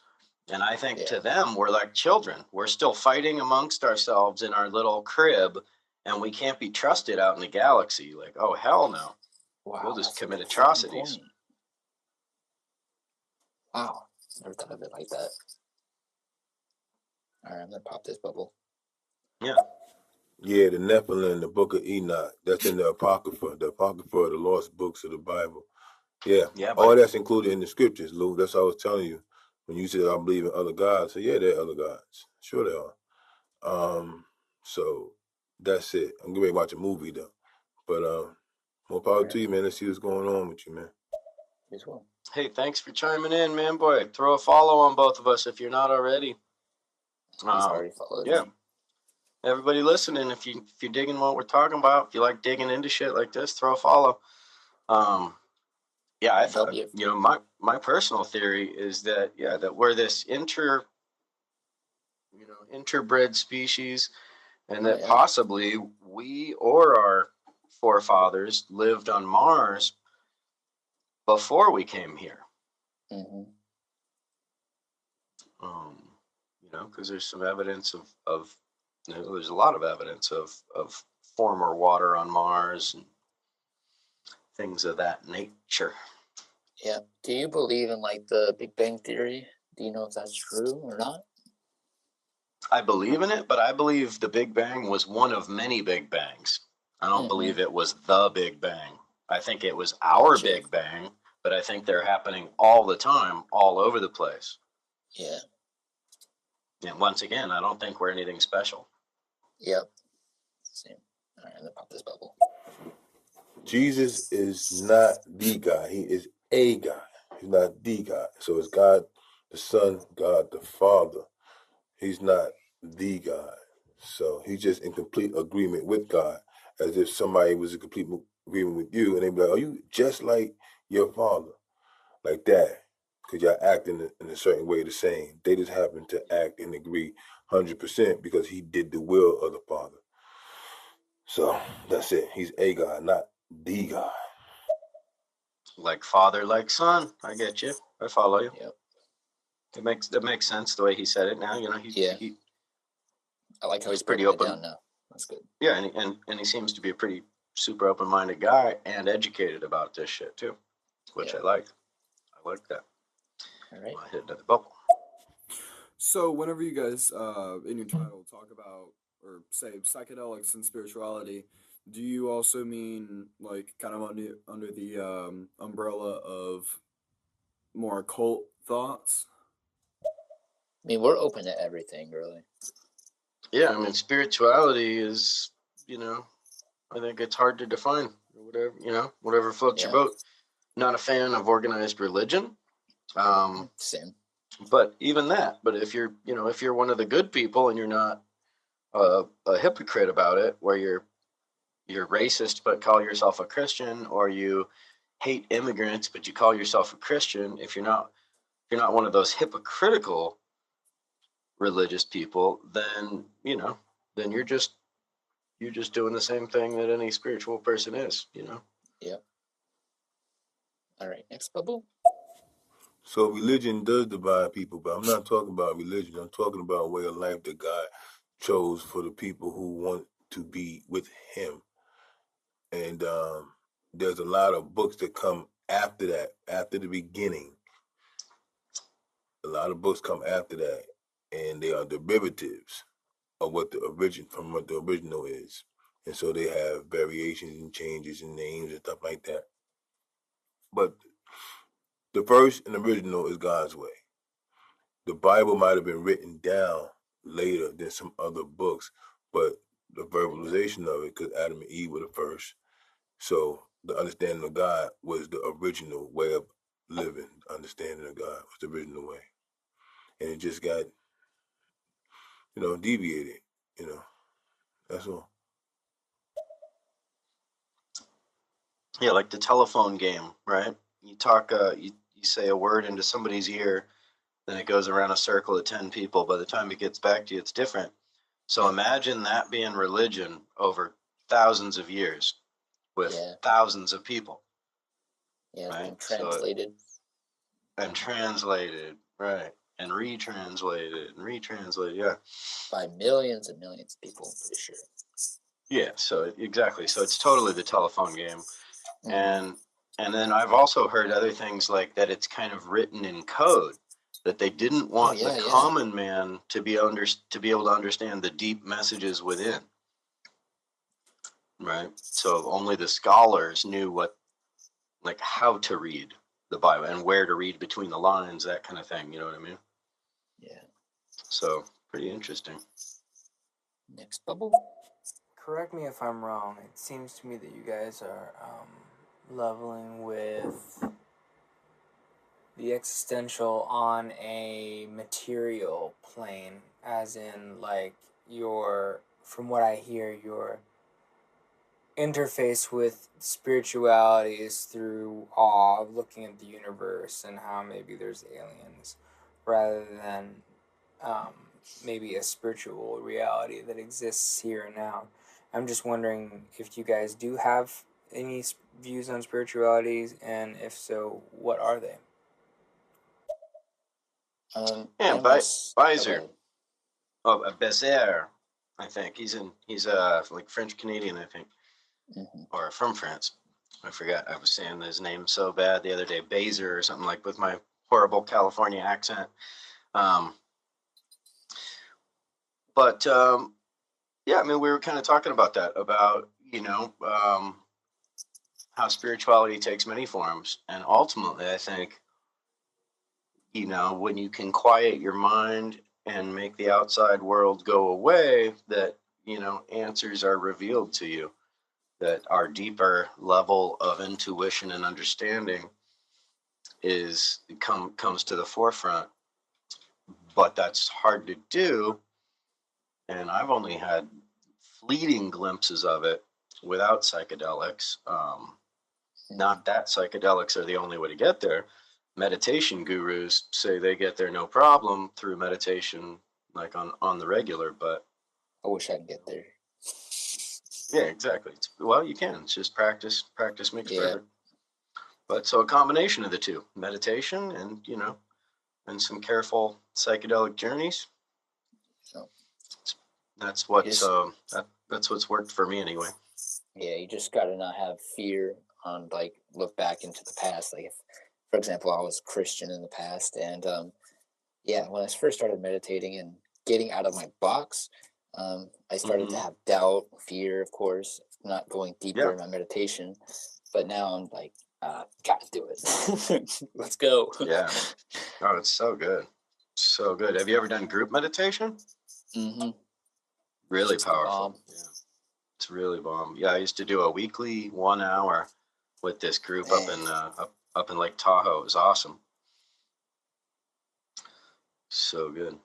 And I think to them, we're like children. We're still fighting amongst ourselves in our little crib, and we can't be trusted out in the galaxy. Like, oh, hell no. Wow, we'll just commit atrocities. Wow. Never thought of it like that. All right, I'm going to pop this bubble. Yeah. Yeah, the Nephilim, the Book of Enoch. That's in the Apocrypha. The Apocrypha are the lost books of the Bible. Yeah. All that's included in the scriptures, Lou. That's what I was telling you. When you said I believe in other gods, so yeah, there are other gods. Sure they are. So that's it. I'm going to watch a movie though. But more power to you, man. Let's see what's going on with you, man. As well. Hey, thanks for chiming in, man. Boy, throw a follow on both of us if you're not already. He's already followed me. Everybody listening, if you're digging what we're talking about, if you like digging into shit like this, throw a follow. I thought, my personal theory is that that we're this interbred species, and that possibly we or our forefathers lived on Mars before we came here. Because there's some evidence of there's a lot of evidence of former water on Mars and things of that nature. Yeah. Do you believe in like the Big Bang Theory? Do you know if that's true or not? I believe in it, but I believe the Big Bang was one of many Big Bangs. I don't believe it was the Big Bang. I think it was our Big Bang, but I think they're happening all the time, all over the place. Yeah. And once again, I don't think we're anything special. Yep. Same. All right, I'm going to pop this bubble. Jesus is not the God. He is a God. He's not the God. So it's God the Son, God the Father. He's not the God. So he's just in complete agreement with God, as if somebody was in complete agreement with you, and they'd be like, "Are you just like your father?" Like that. Because y'all act in a certain way the same. They just happen to act and agree 100% because he did the will of the Father. So that's it. He's a God, not the God. Like father, like son. I get you. I follow you. Yep. That makes sense the way he said it now. He I like how he's pretty putting open. it down now. That's good. Yeah, and he seems to be a pretty super open-minded guy and educated about this shit too, which Yeah. I like. I like that. All right. I hit another bubble. So whenever you guys in your title talk about or say psychedelics and spirituality, do you also mean like kind of under the umbrella of more occult thoughts? I mean, we're open to everything, really. Yeah, I mean, spirituality is, you know, I think it's hard to define or whatever, you know, whatever floats your boat. Not a fan of organized religion. Same. But even that, but if you're, you know, if you're one of the good people and you're not a hypocrite about it, where you're racist but call yourself a Christian, or you hate immigrants but you call yourself a Christian, if you're not one of those hypocritical religious people, then you know, then you're just doing the same thing that any spiritual person is, you know. Yep. All right, next bubble. So religion does divide people, but I'm not talking about religion. I'm talking about a way of life that God chose for the people who want to be with Him. And there's a lot of books that come after that, after the beginning. A lot of books come after that, and they are derivatives of what the original is. And so they have variations and changes in names and stuff like that. But the first and original is God's way. The Bible might have been written down later than some other books, but the verbalization of it, because Adam and Eve were the first. So the understanding of God was the original way of living. The understanding of God was the original way. And it just got, you know, deviated, you know. That's all. Yeah, like the telephone game, right? You talk, you say a word into somebody's ear, then it goes around a circle of 10 people. By the time it gets back to you, it's different. So imagine that being religion over thousands of years with thousands of people. Yeah, right? and translated. And translated, right. And retranslated, yeah. By millions and millions of people, I'm pretty sure. Yeah, so exactly. So it's totally the telephone game. And then I've also heard other things like that it's kind of written in code, that they didn't want the common man to be able to understand the deep messages within. Right? So only the scholars knew how to read the Bible and where to read between the lines, that kind of thing, you know what I mean? Yeah. So pretty interesting. Next bubble. Correct me if I'm wrong. It seems to me that you guys are leveling with the existential on a material plane, as in, like, from what I hear, your interface with spirituality is through awe of looking at the universe and how maybe there's aliens, rather than maybe a spiritual reality that exists here and now. I'm just wondering if you guys do have any views on spirituality, and if so, what are they? Beiser. Bezer, I think. He's like French Canadian, I think. Or from France. I forgot. I was saying his name so bad the other day. Bezer or something, like, with my horrible California accent. Yeah, I mean, we were kind of talking about that, about, you know, how spirituality takes many forms. And ultimately, I think, you know, when you can quiet your mind and make the outside world go away, that, you know, answers are revealed to you, that our deeper level of intuition and understanding comes to the forefront. But that's hard to do. And I've only had fleeting glimpses of it without psychedelics. Not that psychedelics are the only way to get there. Meditation gurus say they get there no problem through meditation, like on the regular, but I wish I could get there. Yeah, exactly. Well, you can. It's just practice. Practice makes perfect. But so a combination of the two, meditation and, you know, and some careful psychedelic journeys. So that's what That's what's worked for me anyway. Yeah, you just gotta not have fear on like look back into the past. Like if, for example, I was Christian in the past, and yeah, when I first started meditating and getting out of my box, I started to have doubt, fear, of course, not going deeper in my meditation. But now I'm like, gotta do it. Let's go. Yeah. Oh, it's so good. So good. Have you ever done group meditation? Mm-hmm. Really Just powerful. Yeah. It's really bomb. Yeah, I used to do a weekly 1 hour with this group up in Lake Tahoe. It was awesome. So good.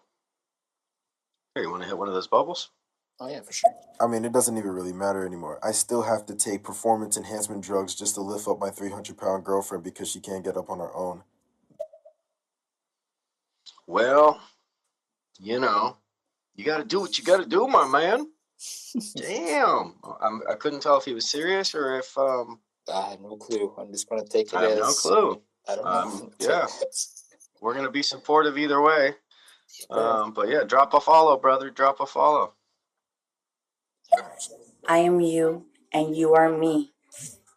Here, you want to hit one of those bubbles? Oh yeah, for sure. I mean, it doesn't even really matter anymore. I still have to take performance enhancement drugs just to lift up my 300-pound girlfriend because she can't get up on her own. Well, you know, you got to do what you got to do, my man. Damn. I couldn't tell if he was serious or if I have no clue. I'm just gonna take it I have no clue. I don't know. Yeah. We're gonna be supportive either way. But yeah, drop a follow, brother. Drop a follow. I am you, and you are me.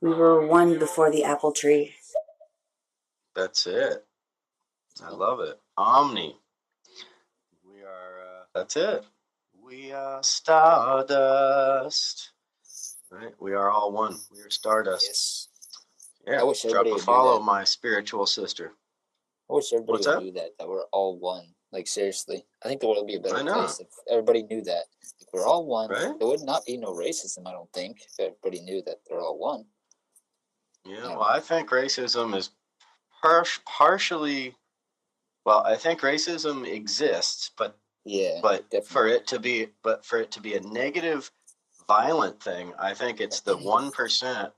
We were one before the apple tree. That's it. I love it. Omni. We are. That's it. We are stardust. Right. We are all one. We are stardust. Yes. Yeah. I wish Drop everybody a would do follow, that. my spiritual sister. I wish everybody What's would that? do that. That we're all one. Like seriously, I think the world would be a better I know. place if everybody knew that. If we're all one, Right? there would not be no racism. I don't think if everybody knew that they're all one. Yeah. Well, I think racism is partially. Well, I think racism exists, but for it to be a negative, violent thing, I think it's the 1%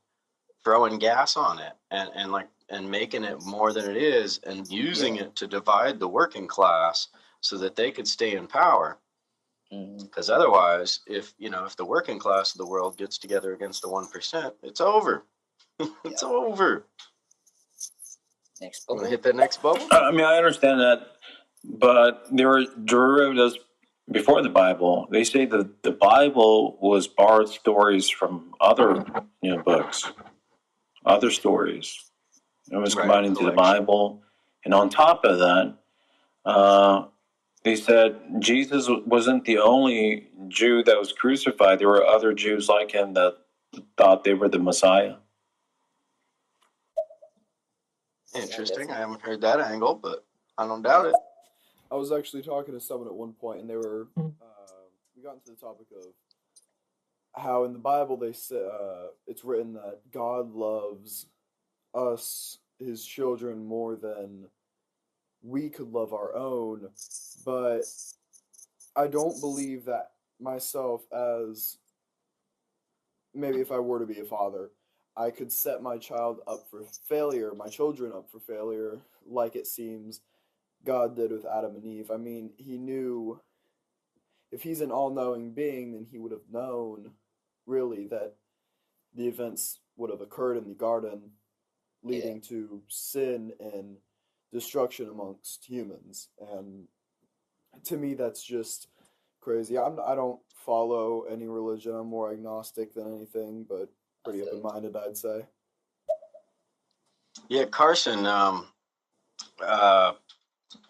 throwing gas on it and making it more than it is and using it to divide the working class so that they could stay in power. Because otherwise, if the working class of the world gets together against the 1%, it's over. It's over. Next bubble. Want to hit that next bubble? I mean, I understand that, but there were derivatives before the Bible. They say that the Bible was borrowed stories from other books, other stories. It was combined into the Bible, and on top of that, they said Jesus wasn't the only Jew that was crucified. There were other Jews like him that thought they were the Messiah. Interesting. I haven't heard that angle, but I don't doubt it. I was actually talking to someone at one point, and they were we got into the topic of how in the Bible they say it's written that God loves us, his children, more than we could love our own, but I don't believe that myself as maybe if I were to be a father, I could set my child up for failure, my children up for failure, like it seems God did with Adam and Eve. I mean, he knew if he's an all-knowing being, then he would have known really that the events would have occurred in the garden leading to sin and destruction amongst humans. And to me, that's just crazy. I don't follow any religion. I'm more agnostic than anything, but pretty open-minded, I'd say. Yeah, Carson, I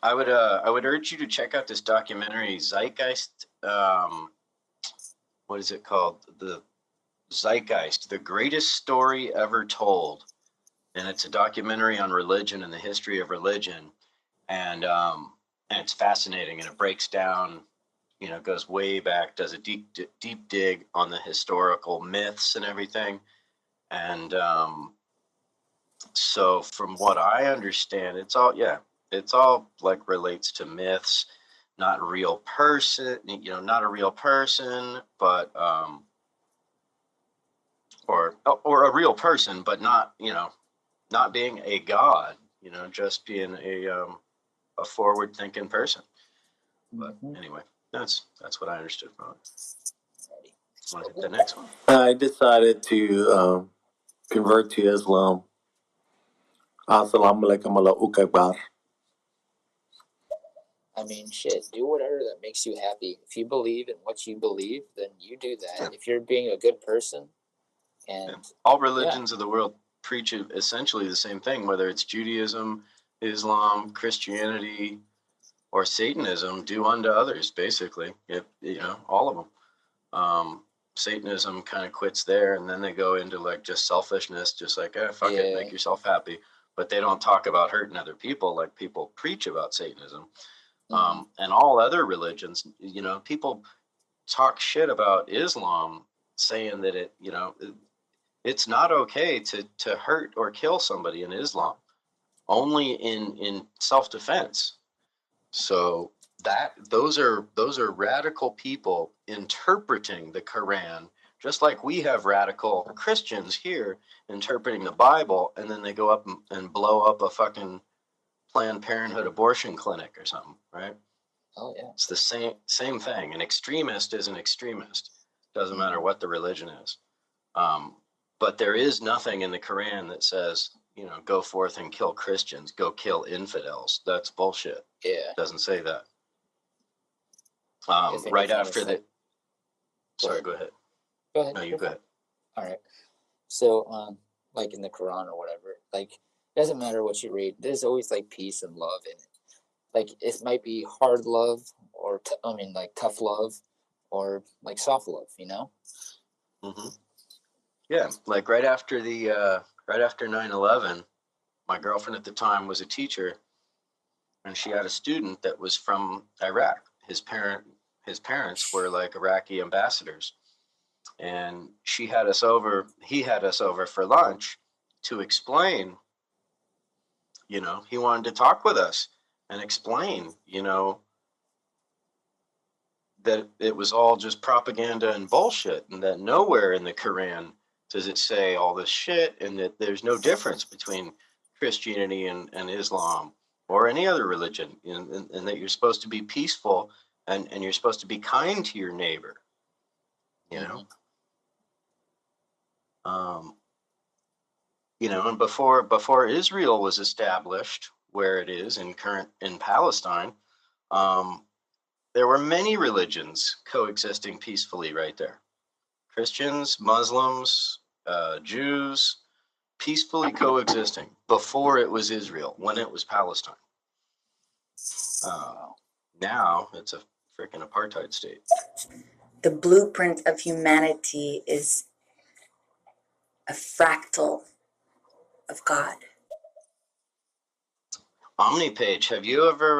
would urge you to check out this documentary, Zeitgeist. What is it called? The Zeitgeist, the greatest story ever told, and it's a documentary on religion and the history of religion, and it's fascinating, and it breaks down, goes way back, does a deep dig on the historical myths and everything, and so from what I understand, it's all like relates to myths, not real person, not a real person, but or a real person, but not being a god, just being a forward thinking person. But anyway, that's what I understood from it. Want to hit the next one? I decided to convert to Islam. Assalamu alaikum wa rahmatullahi. I mean, shit, do whatever that makes you happy. If you believe in what you believe, then you do that. If you're being a good person, and all religions of the world preach essentially the same thing, whether it's Judaism, Islam, Christianity, or Satanism. Do unto others, basically. All of them. Satanism kind of quits there, and then they go into like just selfishness, just like, fuck it, make yourself happy. But they don't talk about hurting other people like people preach about Satanism. And all other religions, people talk shit about Islam, saying that it's not okay to hurt or kill somebody in Islam, only in self-defense. So those are radical people interpreting the Quran, just like we have radical Christians here interpreting the Bible, and then they go up and blow up a fucking Planned Parenthood abortion clinic or something, right? Oh yeah, it's the same thing. An extremist is an extremist. Doesn't matter what the religion is. But there is nothing in the Quran that says, go forth and kill Christians, go kill infidels. That's bullshit. Yeah. It doesn't say that. If Right anything, after it's the. like- Sorry, go ahead. Go ahead. No, you You're go fine. ahead. All right. So, like in the Quran or whatever, like, it doesn't matter what you read. There's always like peace and love in it. Like, it might be hard love, or like tough love, or like soft love. Mm-hmm. Yeah, like right after 9/11, my girlfriend at the time was a teacher, and she had a student that was from Iraq. His parents were like Iraqi ambassadors, and he had us over for lunch to explain. He wanted to talk with us and explain, that it was all just propaganda and bullshit, and that nowhere in the Quran does it say all this shit, and that there's no difference between Christianity and Islam or any other religion, and that you're supposed to be peaceful, and you're supposed to be kind to your neighbor. And before Israel was established where it is in Palestine, there were many religions coexisting peacefully right there. Christians, Muslims, Jews, peacefully coexisting before it was Israel, when it was Palestine. Now it's a freaking apartheid state. The blueprint of humanity is a fractal of God. OmniPage, have you ever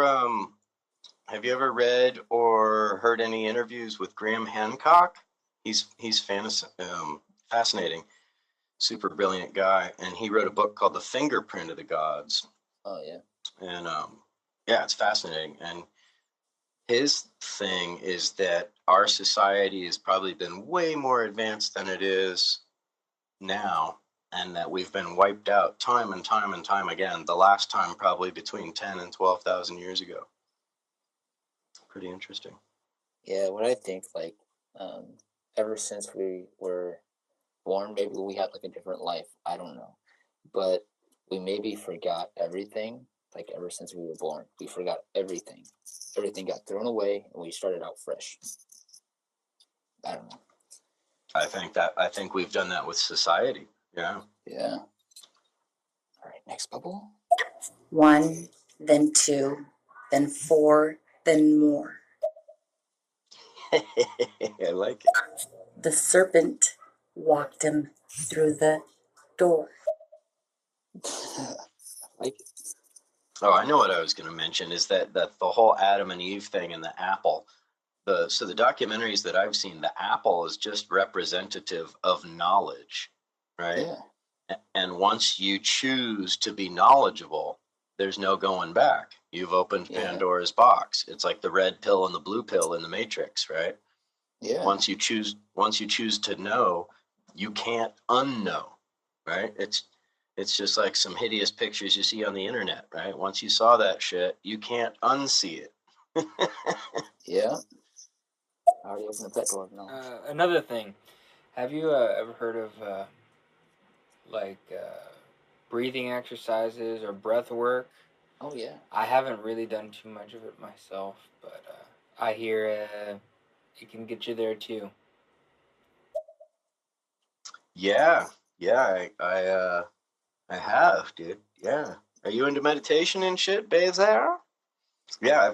read or heard any interviews with Graham Hancock? He's fascinating, super brilliant guy, and he wrote a book called The Fingerprint of the Gods. Oh yeah. And it's fascinating. And his thing is that our society has probably been way more advanced than it is now, and that we've been wiped out time and time and time again. The last time probably between 10 and 12,000 years ago. Pretty interesting. Yeah, what I think, like, ever since we were born, maybe we had like a different life. I don't know, but we maybe forgot everything. Like, ever since we were born, we forgot everything. Everything got thrown away, and we started out fresh. I don't know. I think we've done that with society. Yeah. Yeah. All right, next bubble. 1, then 2, then 4, then more. I like it. The serpent walked him through the door. Like it. Oh, I know what I was going to mention is that the whole Adam and Eve thing and the apple. So the documentaries that I've seen, the apple is just representative of knowledge, right? Yeah. And once you choose to be knowledgeable, there's no going back. You've opened Pandora's box. It's like the red pill and the blue pill in the Matrix, right? Yeah. Once you choose to know, you can't unknow, right? It's just like some hideous pictures you see on the internet, right? Once you saw that shit, you can't unsee it. Yeah. I already opened the pet door now. Another thing, have you ever heard of breathing exercises or breath work Oh yeah. I haven't really done too much of it myself, but I hear it can get you there too. Yeah, I have, dude. Yeah. Are you into meditation and shit, Bezer? Yeah,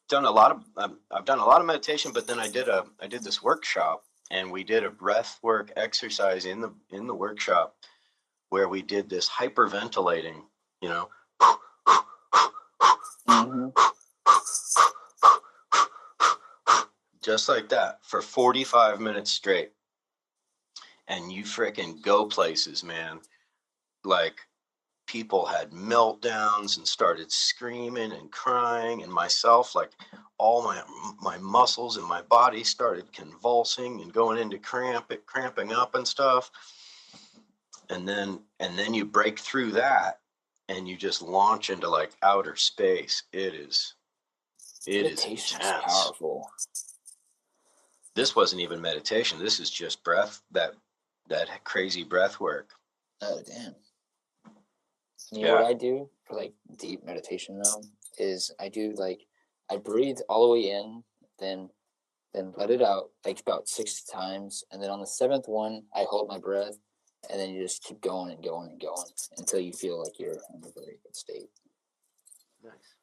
done a lot of I've done a lot of meditation, but then I did this workshop, and we did a breath work exercise in the workshop where we did this hyperventilating, you know, just like that for 45 minutes straight. And you frickin' go places, man. Like, people had meltdowns and started screaming and crying, and myself, like, all my muscles in my body started convulsing and going into cramping up and stuff. And then you break through that and you just launch into like outer space. It is Meditation's intense. powerful. This wasn't even meditation. This is just breath, that crazy breath work. Oh damn. You know what I do for like deep meditation though is I breathe all the way in, then let it out like about 60 times, and then on the 7th one I hold my breath, and then you just keep going and going and going until you feel like you're in a very good state. Nice.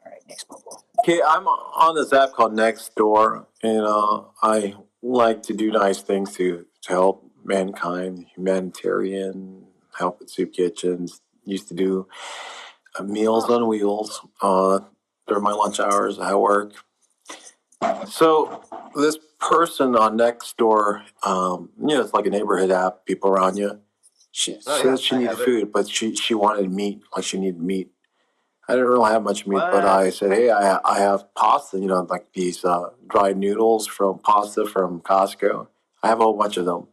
All right, next bubble. Okay, I'm on this app called Nextdoor, and I like to do nice things to help mankind, humanitarian, help at soup kitchens. Used to do Meals on Wheels during my lunch hours at work. So this person on Nextdoor, it's like a neighborhood app, people around you. She says she needed food, but she wanted meat, like she needed meat. I didn't really have much meat, but I said, hey, I have pasta, like these dried noodles from pasta from Costco. I have a whole bunch of them.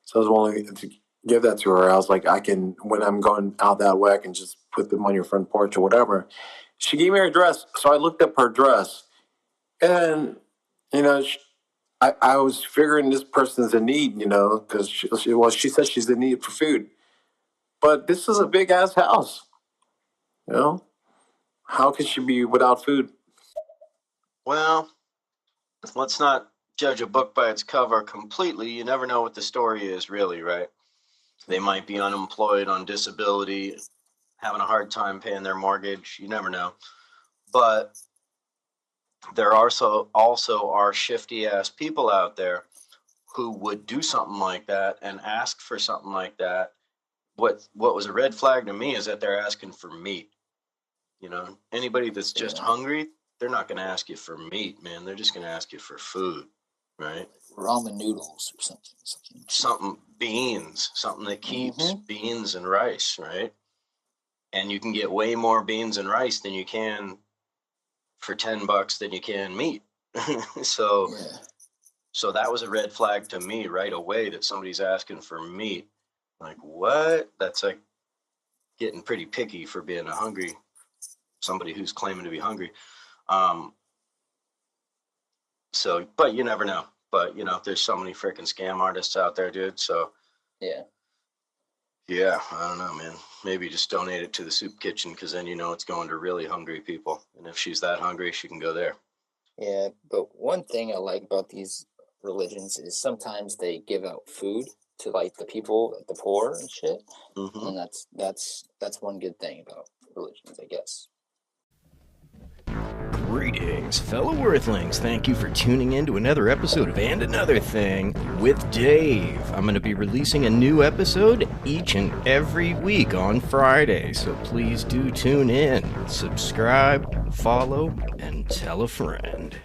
So I was willing to give that to her. I was like, when I'm going out that way, I can just put them on your front porch or whatever. She gave me her address. So I looked up her address. And, I was figuring this person's in need, because she says she's in need for food. But this is a big-ass house, How could she be without food? Well, let's not judge a book by its cover completely. You never know what the story is, really, right? They might be unemployed, on disability, having a hard time paying their mortgage. You never know. But there also are shifty-ass people out there who would do something like that and ask for something like that. What was a red flag to me is that they're asking for meat. Anybody that's just hungry, they're not going to ask you for meat, man. They're just going to ask you for food, right? Ramen noodles or something beans, something that keeps beans and rice, right? And you can get way more beans and rice than you can for $10 than you can meat. So that was a red flag to me right away, that somebody's asking for meat. Like, what? That's like getting pretty picky for being somebody who's claiming to be hungry. But you never know. But there's so many freaking scam artists out there, dude. So yeah, I don't know, man. Maybe just donate it to the soup kitchen, because then it's going to really hungry people. And if she's that hungry, she can go there. Yeah, but one thing I like about these religions is sometimes they give out food to like the people, the poor and shit. And that's one good thing about religions, I guess. Greetings, fellow Earthlings. Thank you for tuning in to another episode of And Another Thing with Dave. I'm going to be releasing a new episode each and every week on Friday, so please do tune in, subscribe, follow, and tell a friend.